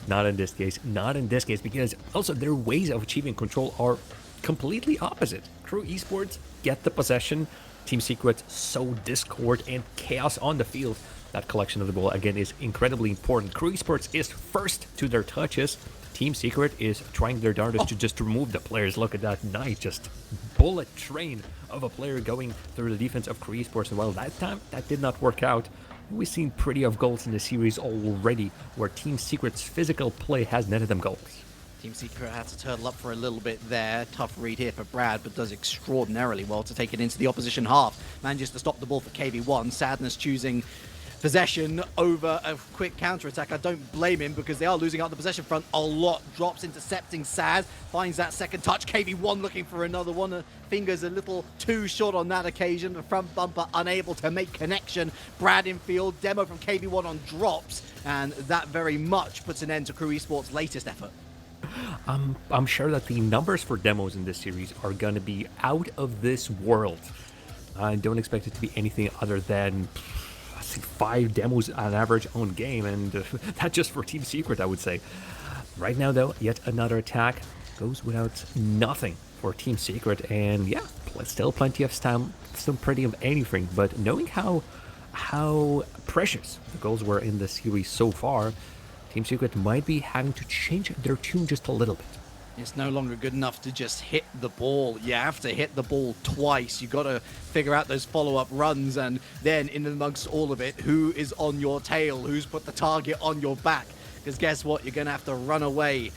Not in this case. Not in this case, because also their ways of achieving control are completely opposite. Crew Esports get the possession. Team Secret sow discord and chaos on the field. That collection of the ball, again, is incredibly important. Crew Esports is first to their touches. Team Secret is trying their darndest to just remove the players. Look at that nice, just bullet train of a player going through the defense of Crew Esports. And while that time, that did not work out, we've seen plenty of goals in the series already, where Team Secret's physical play has netted them goals. Team Secret had to turtle up for a little bit there. Tough read here for Brad, but does extraordinarily well to take it into the opposition half. Manages to stop the ball for KV1. Sadness choosing possession over a quick counterattack. I don't blame him, because they are losing out the possession front a lot. Drops, intercepting Sad, finds that second touch. KV1 looking for another one. Fingers a little too short on that occasion. The front bumper unable to make connection. Brad in field, demo from KV1 on drops, and that very much puts an end to Crew Esports' latest effort. I'm sure that the numbers for demos in this series are going to be out of this world. I don't expect it to be anything other than 5 demos on average on game, and that's just for Team Secret, I would say. Right now, though, yet another attack goes without nothing for Team Secret, and yeah, still plenty of time, still plenty of anything. But knowing how precious the goals were in the series so far, Team Secret might be having to change their tune just a little bit. It's no longer good enough to just hit the ball. You have to hit the ball twice. You got to figure out those follow-up runs, and then in amongst all of it, who is on your tail? Who's put the target on your back? Because guess what? You're going to have to run away.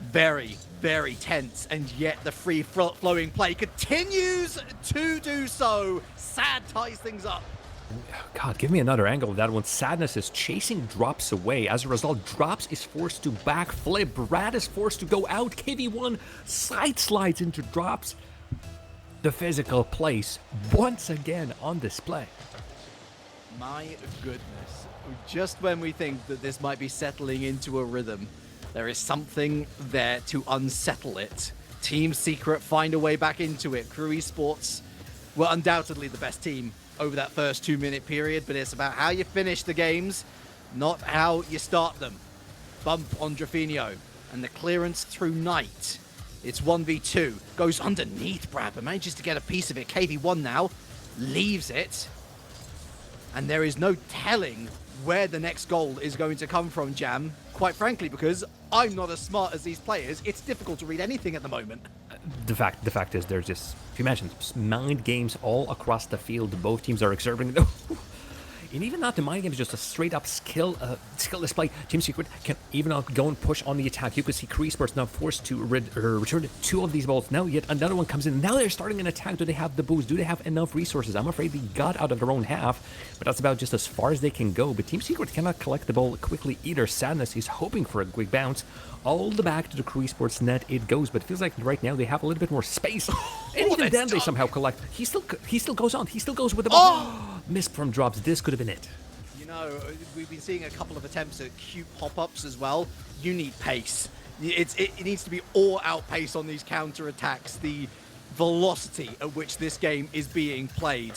Very, very tense, and yet the free-flowing play continues to do so. Sad ties things up. God, give me another angle of that one. Sadness is chasing Drops away. As a result, Drops is forced to backflip. Brad is forced to go out. KV1 side slides into Drops. The physical place once again on display. My goodness. Just when we think that this might be settling into a rhythm, there is something there to unsettle it. Team Secret find a way back into it. Crew Esports were undoubtedly the best team over that first 2-minute period, but it's about how you finish the games, not how you start them. Bump on Drafinho, and the clearance through Knight. It's 1v2. Goes underneath Brad, but manages to get a piece of it. KV1 now leaves it. And there is no telling where the next goal is going to come from, Jam. Quite frankly, because I'm not as smart as these players, it's difficult to read anything at the moment. The fact is, there's just, if you mentioned, mind games all across the field. Both teams are exerting. and even not the mind game, is just a straight up skill display. Team Secret can even go and push on the attack. You could see Kree Sports now forced to return 2 of these balls. Now yet another one comes in. Now they're starting an attack. Do they have the boost? Do they have enough resources? I'm afraid they got out of their own half, but that's about just as far as they can go. But Team Secret cannot collect the ball quickly either. Sadness is hoping for a quick bounce. All the back to the Kree Sports net it goes, but it feels like right now they have a little bit more space. And even then they somehow collect. He still goes on. He still goes with the ball. Missed from drops. This could have been it. You know, we've been seeing a couple of attempts at cute pop-ups as well. You need pace. It needs to be all-out pace on these counter-attacks. The velocity at which this game is being played.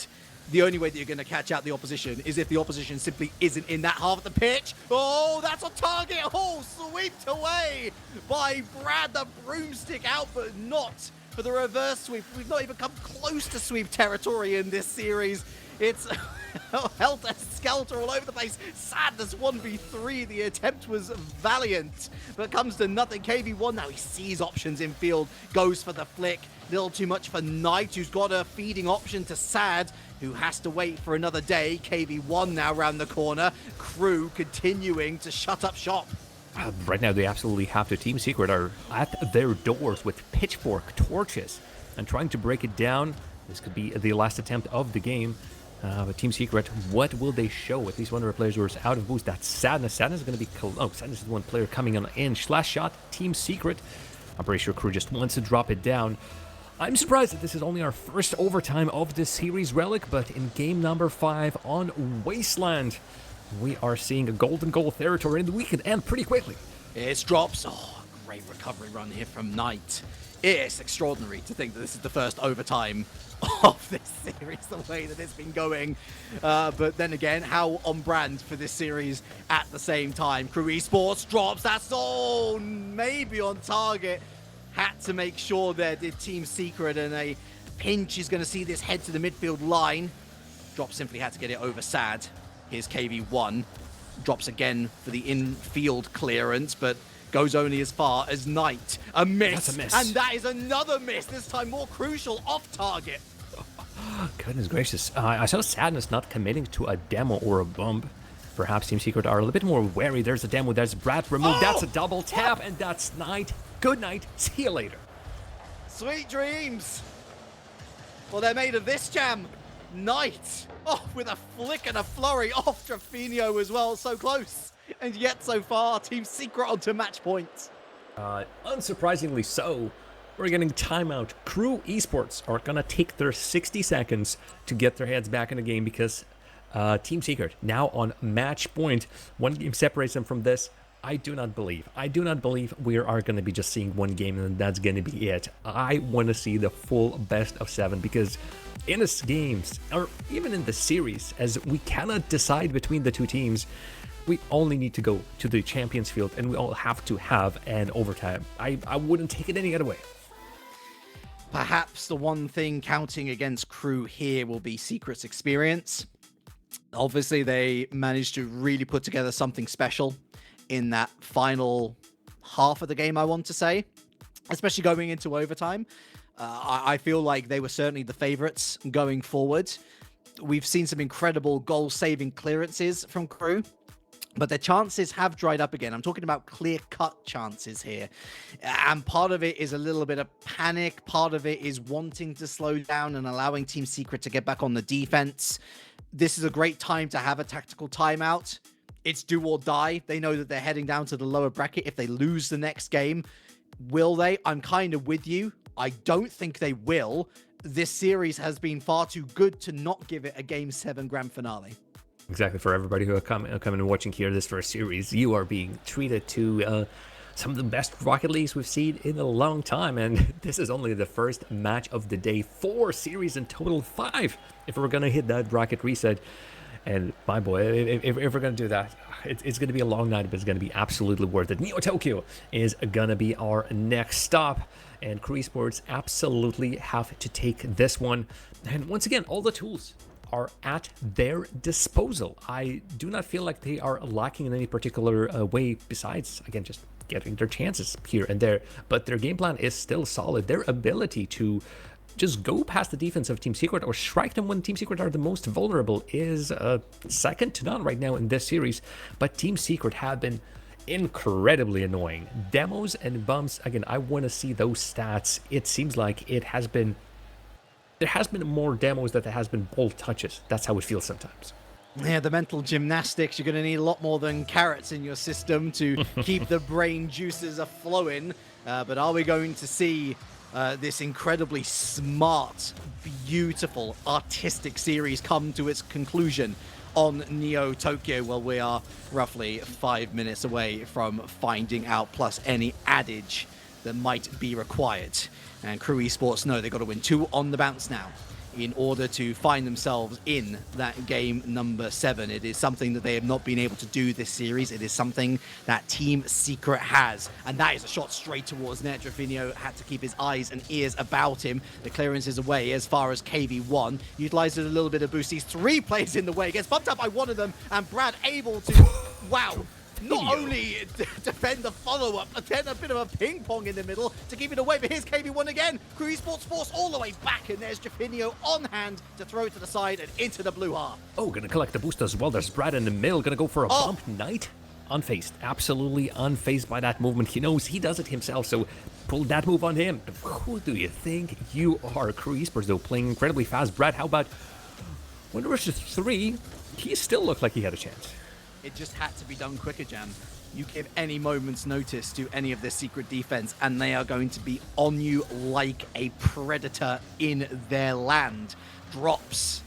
The only way that you're going to catch out the opposition is if the opposition simply isn't in that half of the pitch. Oh, that's on target. Oh, swept away by Brad, the broomstick out, but not for the reverse sweep. We've not even come close to sweep territory in this series. It's helter-skelter all over the place. Sadness 1v3. The attempt was valiant, but comes to nothing. KV1 now, he sees options in field, goes for the flick. Little too much for Knight, who's got a feeding option to Sad, who has to wait for another day. KV1 now round the corner. Crew continuing to shut up shop. Right now, they absolutely have to. Team Secret are at their doors with pitchfork torches and trying to break it down. This could be the last attempt of the game. But Team Secret, what will they show? At least one of their players was out of boost. That's Sadness. Sadness is going to be... Sadness is the one player coming on in. Slash shot, Team Secret. I'm pretty sure Crew just wants to drop it down. I'm surprised that this is only our first overtime of this series, Relic, but in game number 5 on Wasteland, we are seeing a golden goal territory in the weekend and pretty quickly. It's drops. Oh, great recovery run here from Knight. It's extraordinary to think that this is the first overtime of this series, the way that it's been going. But then again, how on brand for this series at the same time. Crew Esports drops. That's all maybe on target. Had to make sure there did Team Secret, and a pinch is going to see this head to the midfield line. Drop simply had to get it over Sad. Here's KV1. Drops again for the infield clearance, but goes only as far as Knight. A miss. That's a miss. And that is another miss, this time more crucial, off target. Goodness gracious. I saw Sadness not committing to a demo or a bump. Perhaps Team Secret are a little bit more wary. There's a demo. There's Brad removed. That's a double tap, and that's Knight. Good night. See you later. Sweet dreams. Well, they're made of this jam. Knight. Oh, with a flick and a flurry off Trafino as well. So close. And yet so far, Team Secret onto match point. Unsurprisingly so, we're getting timeout. Crew Esports are going to take their 60 seconds to get their heads back in the game because Team Secret now on match point. One game separates them from this. I do not believe we are going to be just seeing one game and that's going to be it. I want to see the full best of 7 because in this games, or even in the series, as we cannot decide between the two teams, we only need to go to the champions field and we all have to have an overtime. I wouldn't take it any other way. Perhaps the one thing counting against Crew here will be Secret's experience. Obviously, they managed to really put together something special in that final half of the game, I want to say, especially going into overtime. I feel like they were certainly the favorites going forward. We've seen some incredible goal-saving clearances from Crew, but their chances have dried up again. I'm talking about clear-cut chances here. And part of it is a little bit of panic. Part of it is wanting to slow down and allowing Team Secret to get back on the defense. This is a great time to have a tactical timeout. It's do or die. They know that they're heading down to the lower bracket if they lose the next game. Will they? I'm kind of with you. I don't think they will. This series has been far too good to not give it a Game 7 grand finale. Exactly. For everybody who are coming and watching here this first series, you are being treated to some of the best Rocket Leagues we've seen in a long time. And this is only the first match of the day. 4 series in total, 5 if we're going to hit that bracket reset. And my boy, if we're going to do that, it's going to be a long night, but it's going to be absolutely worth it. Neo Tokyo is going to be our next stop. And Crew Esports absolutely have to take this one. And once again, all the tools are at their disposal. I do not feel like they are lacking in any particular way besides, again, just getting their chances here and there. But their game plan is still solid. Their ability to just go past the defense of Team Secret or strike them when Team Secret are the most vulnerable is second to none right now in this series. But Team Secret have been incredibly annoying. Demos and bumps, again, I want to see those stats. It seems like there has been more demos than there has been ball touches. That's how it feels sometimes. Yeah, the mental gymnastics, you're going to need a lot more than carrots in your system to keep the brain juices flowing. But are we going to see this incredibly smart, beautiful, artistic series come to its conclusion on Neo Tokyo? Well, we are roughly 5 minutes away from finding out, plus any adage that might be required. And Crew Esports know they've got to win 2 on the bounce now in order to find themselves in that game number 7. It is something that they have not been able to do this series. It is something that Team Secret has. And that is a shot straight towards net. Drafinho had to keep his eyes and ears about him. The clearance is away as far as KV1. Utilizes a little bit of boost. He's 3 players in the way. Gets bumped up by one of them. And Brad able to, wow, not only defend the follow-up, but then a bit of a ping-pong in the middle to keep it away. But here's KV1 again. Crew Esports force all the way back, and there's Drafinho on hand to throw it to the side and into the blue half. Oh, gonna collect the boost as well. There's Brad in the middle, gonna go for a bump. Knight, unfazed, absolutely unfazed by that movement. He knows he does it himself, so pull that move on him. Who do you think you are? Crew Esports, though, playing incredibly fast. Brad, how about 1 versus 3? He still looked like he had a chance. It just had to be done quicker, Jam. You give any moment's notice to any of this Secret defense, and they are going to be on you like a predator in their land. Drops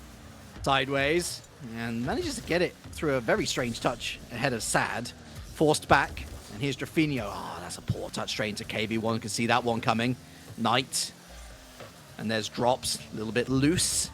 sideways and manages to get it through a very strange touch ahead of Sad. Forced back, and here's Drafinho. Oh, that's a poor touch straight into KV1. Can see that one coming. Knight. And there's Drops, a little bit loose.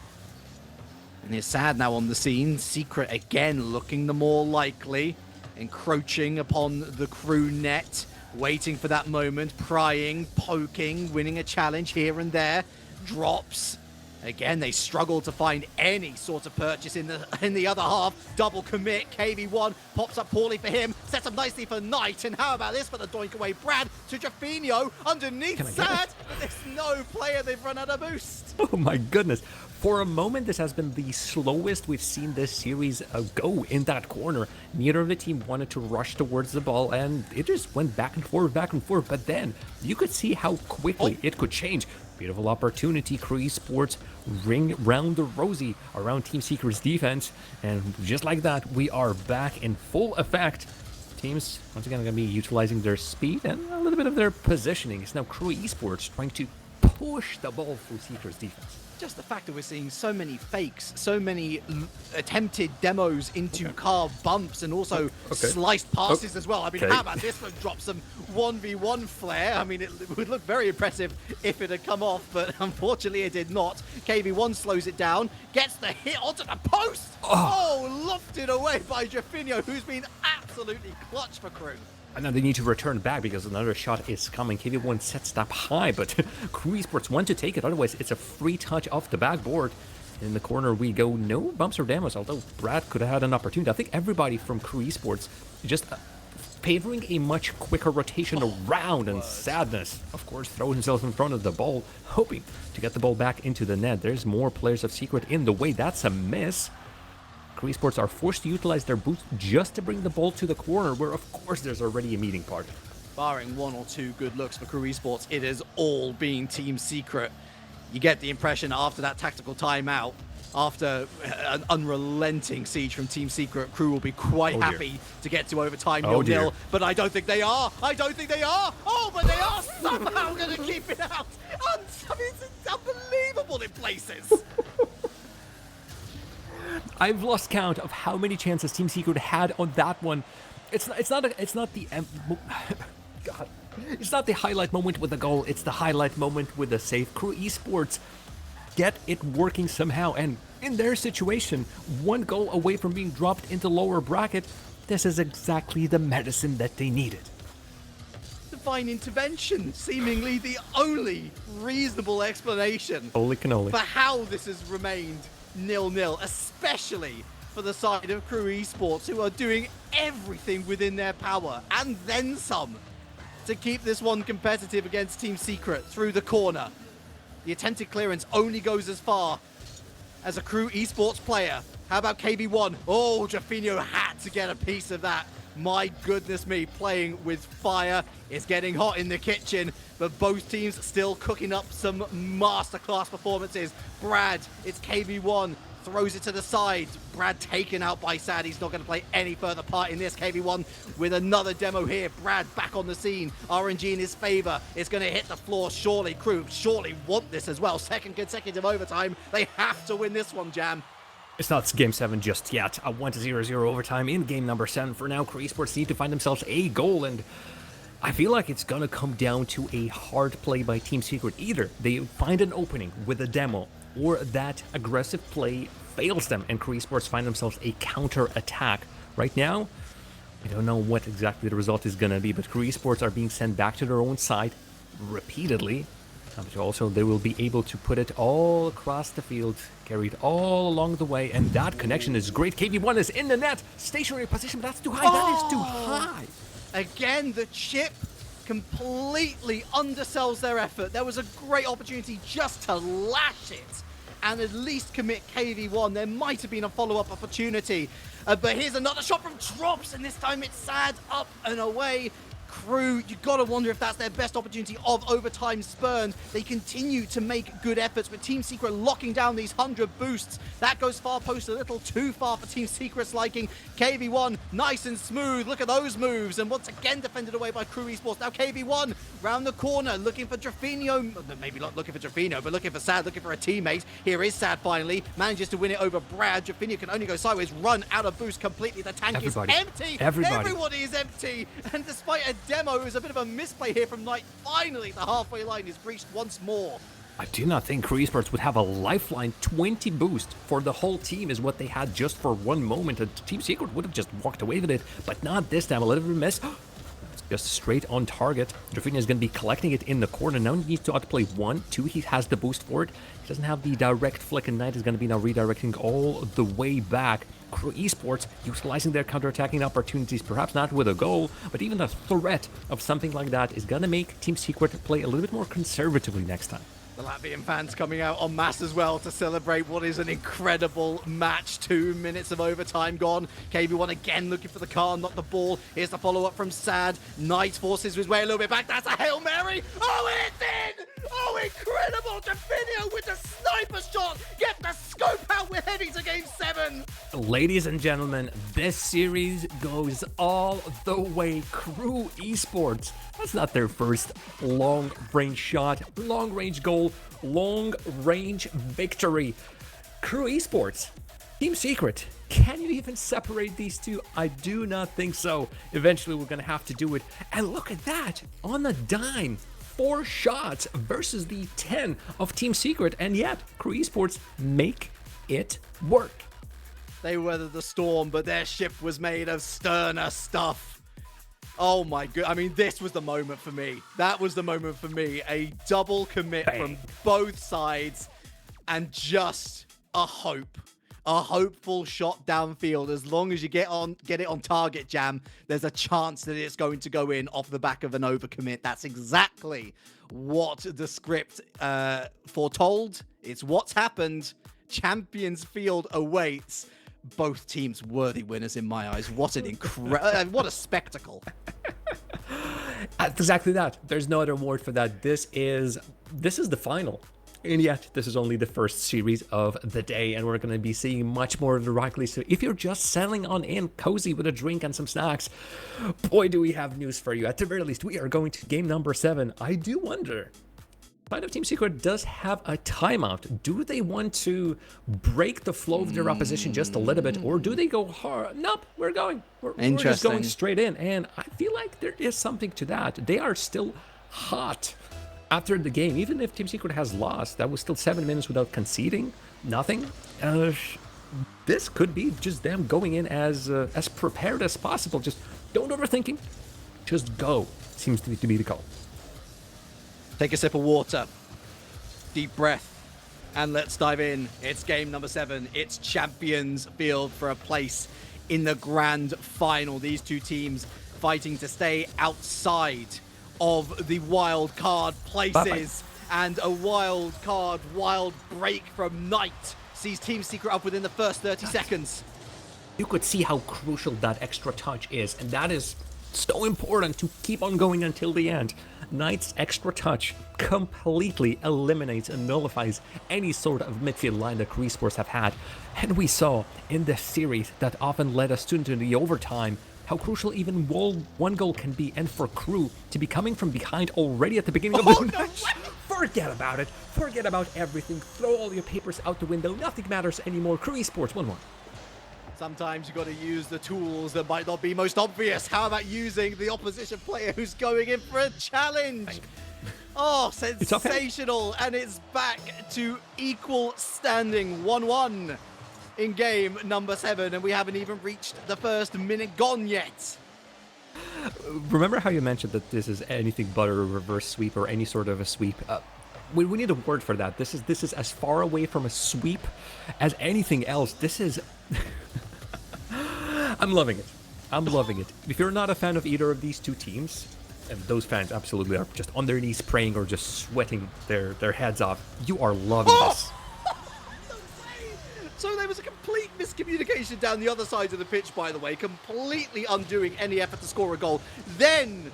And here's Sad now on the scene. Secret again looking the more likely. Encroaching upon the crew net. Waiting for that moment. Prying, poking, winning a challenge here and there. Drops. Again, they struggle to find any sort of purchase in the other half. Double commit. KV1 pops up poorly for him. Sets up nicely for Knight. And how about this for the doink away? Brad to Drafinho underneath Sad. But there's no player. They've run out of boost. Oh my goodness. For a moment, this has been the slowest we've seen this series go in that corner. Neither of the team wanted to rush towards the ball, and it just went back and forth, back and forth. But then you could see how quickly it could change. Beautiful opportunity. Crew Esports ring round the rosy around Team Secret's defense. And just like that, we are back in full effect. Teams, once again, are going to be utilizing their speed and a little bit of their positioning. It's now Crew Esports trying to push the ball through Secret's defense. Just the fact that we're seeing so many fakes, so many attempted demos into car bumps, and also sliced passes as well. I mean, how about this one? Drop some 1v1 flair. I mean, it would look very impressive if it had come off, but unfortunately it did not. KV1 slows it down, gets the hit onto the post. Oh, lofted away by Drafinho, who's been absolutely clutch for Crew. And now they need to return back because another shot is coming. KV1 sets up high, but Crew Esports want to take it. Otherwise, it's a free touch off the backboard. In the corner we go. No bumps or demos, although Brad could have had an opportunity. I think everybody from Crew Esports just favoring a much quicker rotation around, and Sadness, of course, throws himself in front of the ball, hoping to get the ball back into the net. There's more players of Secret in the way. That's a miss. Crew Esports are forced to utilize their boost just to bring the ball to the corner, where of course there's already a meeting party. Barring 1 or 2 good looks for Crew Esports, it is all being Team Secret. You get the impression after that tactical timeout, after an unrelenting siege from Team Secret, Crew will be quite happy to get to overtime 0-0. But I don't think they are. I don't think they are. Oh, but they are somehow going to keep it out. I mean, it's unbelievable in places. I've lost count of how many chances Team Secret had on that one. It's not the God. It's not the highlight moment with the goal. It's the highlight moment with the save. Crew Esports get it working somehow, and in their situation, 1 goal away from being dropped into lower bracket, this is exactly the medicine that they needed. Divine intervention, seemingly the only reasonable explanation Holy cannoli. for how this has remained 0-0, especially for the side of Crew Esports, who are doing everything within their power and then some to keep this one competitive against Team Secret through the corner. The attempted clearance only goes as far as a Crew Esports player. How about KB1? Oh, Jaffinho had to get a piece of that. My goodness me, playing with fire. It's getting hot in the kitchen, but both teams still cooking up some masterclass performances. Brad, it's KB1, throws it to the side. Brad taken out by Sad. He's not going to play any further part in this. KB1 with another demo here. Brad back on the scene. RNG in his favor. It's going to hit the floor. Surely, Crew surely want this as well. Second consecutive overtime. They have to win this one, Jam. It's not Game 7 just yet. A 1-0 overtime in game number 7. For now, Crew Esports need to find themselves a goal, and I feel like it's going to come down to a hard play by Team Secret. Either they find an opening with a demo, or that aggressive play fails them, and Crew Esports find themselves a counter-attack. Right now, I don't know what exactly the result is going to be, but Crew Esports are being sent back to their own side repeatedly. But also, they will be able to put it all across the field, carried all along the way, and that connection is great. KB1 is in the net, stationary position, but that's too high. That is too high. Again, the chip completely undersells their effort. There was a great opportunity just to lash it and at least commit KV1. There might have been a follow-up opportunity, but here's another shot from Drops, and this time it's Sad up and away. Crew, you gotta wonder if that's their best opportunity of overtime spurned. They continue to make good efforts, with Team Secret locking down these 100 boosts. That goes far post, a little too far for Team Secret's liking. KV1, nice and smooth. Look at those moves, and once again defended away by Crew Esports. Now KV1 round the corner, looking for Jaffinho. Maybe not looking for Jaffinho, but looking for Sad, looking for a teammate. Here is Sad finally, manages to win it over Brad. Jaffinho can only go sideways, run out of boost completely. The tank is empty. Everybody is empty, and despite a demo, it was a bit of a misplay here from Knight. Finally, the halfway line is breached once more. I do not think Crew Esports would have a lifeline. 20 boost for the whole team is what they had just for one moment. And Team Secret would have just walked away with it, but not this time. A little bit of a miss. It's just straight on target. Jaffinho is going to be collecting it in the corner. Now he needs to outplay 1, 2. He has the boost for it. He doesn't have the direct flick, and Knight is going to be now redirecting all the way back. Crew Esports utilizing their counter-attacking opportunities, perhaps not with a goal, but even the threat of something like that is going to make Team Secret play a little bit more conservatively next time. The Latvian fans coming out en masse as well to celebrate what is an incredible match. 2 minutes of overtime gone. KB1 again looking for the car, not the ball. Here's the follow-up from Sad. Knight forces his way a little bit back. That's a Hail Mary. Oh, it's in! Oh, incredible! Jaffinho with the sniper shot. Get the scope out. We're heading to Game 7. Ladies and gentlemen, this series goes all the way. Crew Esports. That's not their first long-range shot, long-range goal, long-range victory. Crew Esports, Team Secret. Can you even separate these two? I do not think so. Eventually, we're going to have to do it. And look at that, on a dime. 4 shots versus the 10 of Team Secret, and yet Crew Esports make it work. They weathered the storm, but their ship was made of sterner stuff. Oh my god, I mean, this was the moment for me. That was the moment for me. A double commit from both sides, and just a hope. A hopeful shot downfield. As long as you get it on target, Jam, there's a chance that it's going to go in off the back of an overcommit. That's exactly what the script foretold. It's what's happened. Champions Field awaits. Both teams worthy winners in my eyes. What an what a spectacle. Exactly that. There's no other word for that. This is the final. And yet, this is only the first series of the day, and we're going to be seeing much more directly. So if you're just settling on in cozy with a drink and some snacks, boy, do we have news for you. At the very least, we are going to game number 7. I do wonder, kind of Team Secret does have a timeout. Do they want to break the flow of their opposition just a little bit, or do they go hard? Nope, we're going. We're just going straight in, and I feel like there is something to that. They are still hot after the game. Even if Team Secret has lost, that was still 7 minutes without conceding nothing. This could be just them going in as prepared as possible. Just don't overthinking, just go. Seems to be the call. Take a sip of water, deep breath, and let's dive in. It's game number 7. It's Champions Field for a place in the grand final. These two teams fighting to stay outside of the wild card places. and a wild card, wild break from Knight sees Team Secret up within the first 30 seconds. You could see how crucial that extra touch is, and that is so important to keep on going until the end. Knight's extra touch completely eliminates and nullifies any sort of midfield line that Crew Esports have had. And we saw in this series that often led us into the overtime how crucial even one goal can be, and for Crew to be coming from behind already at the beginning of the match. Forget about it. Forget about everything. Throw all your papers out the window. Nothing matters anymore. Crew Esports 1-1. Sometimes you got to use the tools that might not be most obvious. How about using the opposition player who's going in for a challenge? Oh, sensational. Okay. And it's back to equal standing, 1-1 in game number 7. And we haven't even reached the first minute gone yet. Remember how you mentioned that this is anything but a reverse sweep or any sort of a sweep? We need a word for that. This is as far away from a sweep as anything else. This is... I'm loving it. I'm loving it. If you're not a fan of either of these two teams, and those fans absolutely are just on their knees praying or just sweating their heads off, you are loving this. So there was a complete miscommunication down the other side of the pitch, by the way, completely undoing any effort to score a goal. Then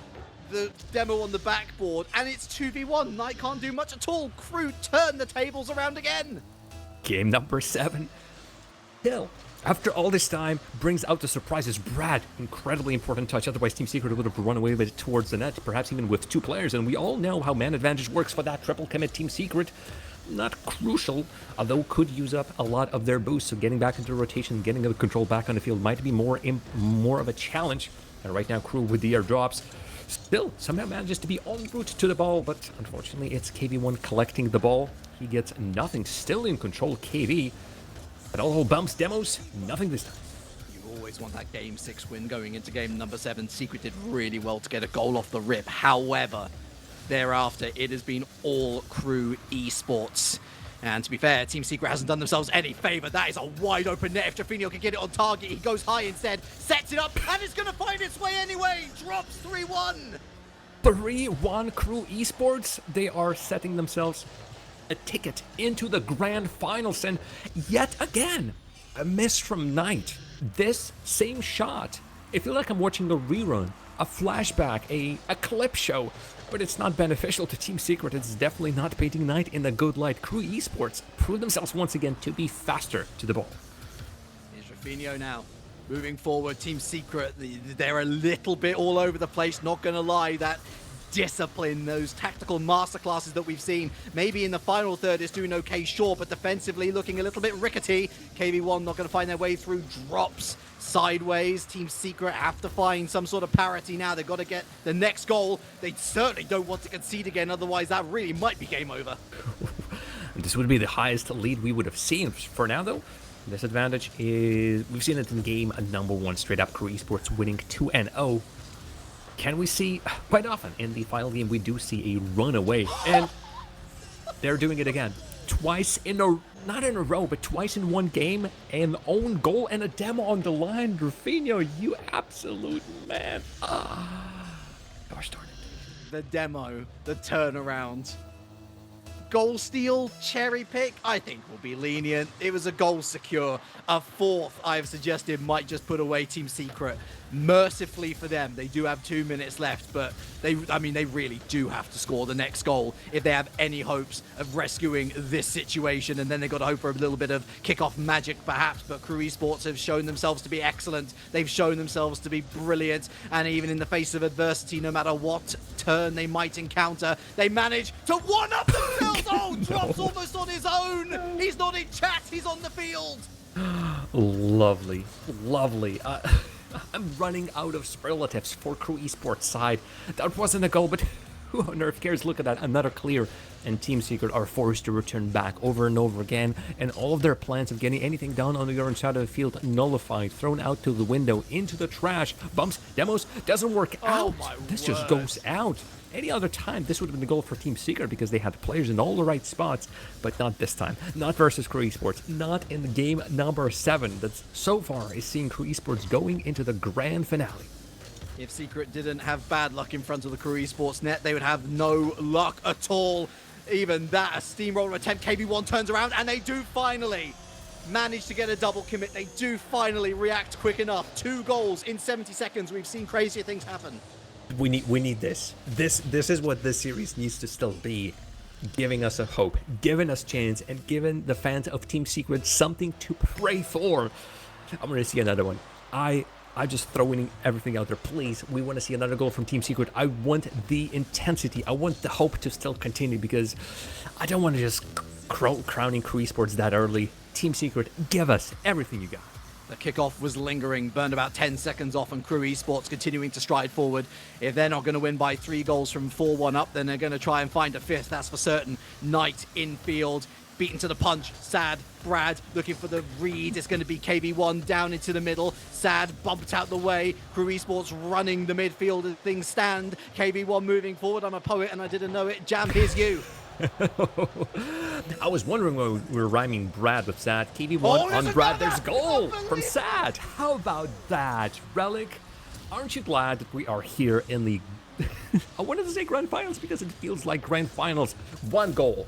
the demo on the backboard, and it's 2v1. Knight can't do much at all. Crew turn the tables around again. Game number 7. Hill, after all this time, brings out the surprises. Brad, incredibly important touch. Otherwise, Team Secret would have run away with it towards the net, perhaps even with 2 players. And we all know how man advantage works for that triple commit. Team Secret, not crucial, although could use up a lot of their boost. So getting back into rotation, getting the control back on the field might be more of a challenge. And right now, Crew with the airdrops still somehow manages to be en route to the ball, but unfortunately, it's KV1 collecting the ball. He gets nothing, still in control, KV. But all bumps, demos, nothing this time. You always want that game 6 win going into game number 7. Secret did really well to get a goal off the rip. However, thereafter, it has been all Crew Esports. And to be fair, Team Secret hasn't done themselves any favor. That is a wide open net. If Jaffinho can get it on target, he goes high instead, sets it up, and it's going to find its way anyway. Drops 3-1. 3-1 Crew Esports. They are setting themselves a ticket into the grand finals, and yet again, a miss from Knight. This same shot, I feel like I'm watching a rerun, a flashback, a clip show, but it's not beneficial to Team Secret. It's definitely not painting Knight in a good light. Crew Esports prove themselves once again to be faster to the ball. Here's Jaffinho now. Moving forward, Team Secret, they're a little bit all over the place, not going to lie. That discipline, those tactical masterclasses that we've seen, maybe in the final third is doing okay, sure, but defensively looking a little bit rickety. KV1 not going to find their way through, drops sideways. Team Secret have to find some sort of parity now. They've got to get the next goal. They certainly don't want to concede again, otherwise that really might be game over. This would be the highest lead we would have seen. For now, though, this advantage is, we've seen it in game number 1, straight up Crew Esports winning 2-0. Can we see, quite often in the final game, we do see a runaway, and they're doing it again. Twice in a, not in a row, but twice in one game, an own goal and a demo on the line. Rafinha, you absolute man. Gosh darn it. The demo, the turnaround. Goal steal, cherry pick, I think will be lenient. It was a goal secure. A 4th, I've suggested, might just put away Team Secret. Mercifully for them, they do have 2 minutes left, but they really do have to score the next goal if they have any hopes of rescuing this situation. And then they've got to hope for a little bit of kickoff magic, perhaps. But Crew Esports have shown themselves to be excellent. They've shown themselves to be brilliant. And even in the face of adversity, no matter what turn they might encounter, they manage to one-up themselves. Oh, drops almost on his own. He's not in chat. He's on the field. Lovely, lovely. I'm running out of superlatives for Crew Esports side. That wasn't a goal, but who on earth cares? Look at that, another clear. And Team Secret are forced to return back over and over again, and all of their plans of getting anything done on the other side of the field nullified, thrown out to the window, into the trash. Bumps, demos, doesn't work out. This just goes out. Any other time, this would have been the goal for Team Secret because they had players in all the right spots, but not this time. Not versus Crew Esports. Not in the game number 7 that so far is seeing Crew Esports going into the grand finale. If Secret didn't have bad luck in front of the Crew Esports net, they would have no luck at all. even that, a steamroller attempt. KB1 turns around, and they do finally manage to get a double commit. They do finally react quick enough. 2 goals in 70 seconds. We've seen crazier things happen. We need this. This is what this series needs to still be. Giving us a hope, giving us chance, and giving the fans of Team Secret something to pray for. I'm going to see another one. I just throwing everything out there. Please, we want to see another goal from Team Secret. I want the intensity. I want the hope to still continue, because I don't want to just crowning Crew Esports that early. Team Secret, give us everything you got. The kickoff was lingering, burned about 10 seconds off, and Crew Esports continuing to stride forward. If they're not going to win by 3 goals from 4-1 up, then they're going to try and find a 5th, that's for certain. Knight infield, beaten to the punch. Sad, Brad looking for the read. It's going to be KB1 down into the middle. Sad bumped out the way. Crew Esports running the midfield as things stand. KB1 moving forward. I'm a poet and I didn't know it. Jam, here's you. I was wondering why we were rhyming Brad with Sad. KB1 on Brad, there's goal from Sad. How about that? Relic, aren't you glad that we are here in the... I wanted to say grand finals because it feels like grand finals. 1 goal,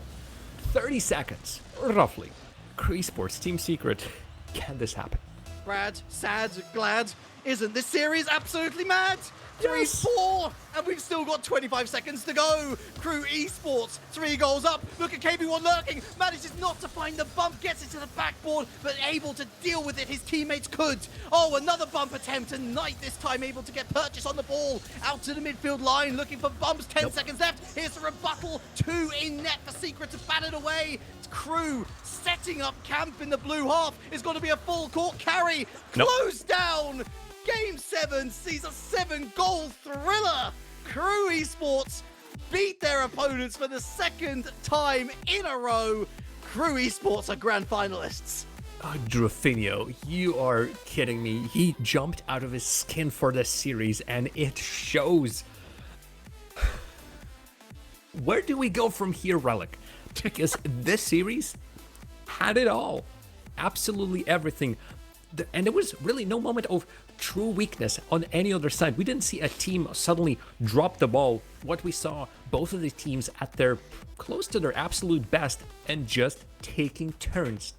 30 seconds, roughly. Crew Esports, Team Secret, can this happen? Brad, sad, glad. Isn't this series absolutely mad? Yes. 3-4, and we've still got 25 seconds to go. Crew Esports, 3 goals up. Look at KB1 lurking, manages not to find the bump, gets it to the backboard, but able to deal with it. His teammates could. Oh, another bump attempt, and Knight this time able to get purchase on the ball. Out to the midfield line, looking for bumps. 10 seconds left. Here's the rebuttal. 2 in net for Secret to bat it away. Crew setting up camp in the blue half. It's going to be a full court carry. Closed down. Game 7 sees a 7-goal thriller. Crew Esports beat their opponents for the 2nd time in a row. Crew Esports are grand finalists. Drafinho, you are kidding me. He jumped out of his skin for this series, and it shows. Where do we go from here, Relic? Because this series had it all. Absolutely everything. And there was really no moment of true weakness on any other side. We didn't see a team suddenly drop the ball. What we saw, both of the teams at their close to their absolute best and just taking turns.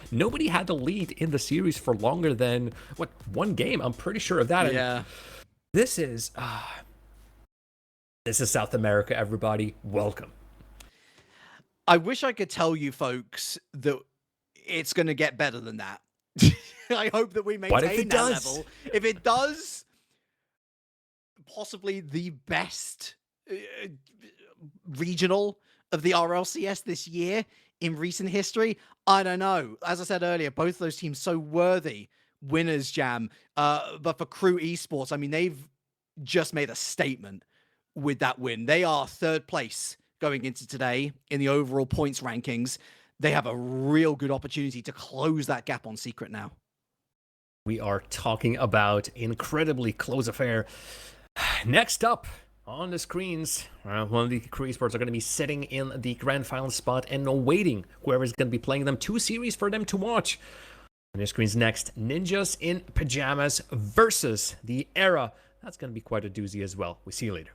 Nobody had the lead in the series for longer than, 1 game? I'm pretty sure of that. Yeah. And this is South America, everybody. Welcome. I wish I could tell you folks that it's going to get better than that. I hope that we maintain that level. If it does, possibly the best regional of the RLCS this year in recent history. I don't know. As I said earlier, both those teams so worthy winners, Jam. But for Crew Esports, I mean, they've just made a statement with that win. They are 3rd place going into today in the overall points rankings. They have a real good opportunity to close that gap on Secret now. We are talking about incredibly close affair. Next up on the screens, one of the Crew Esports are going to be sitting in the grand final spot and awaiting whoever's going to be playing them. 2 series for them to watch. On your screens next, Ninjas in Pajamas versus the Era. That's going to be quite a doozy as well. We see you later.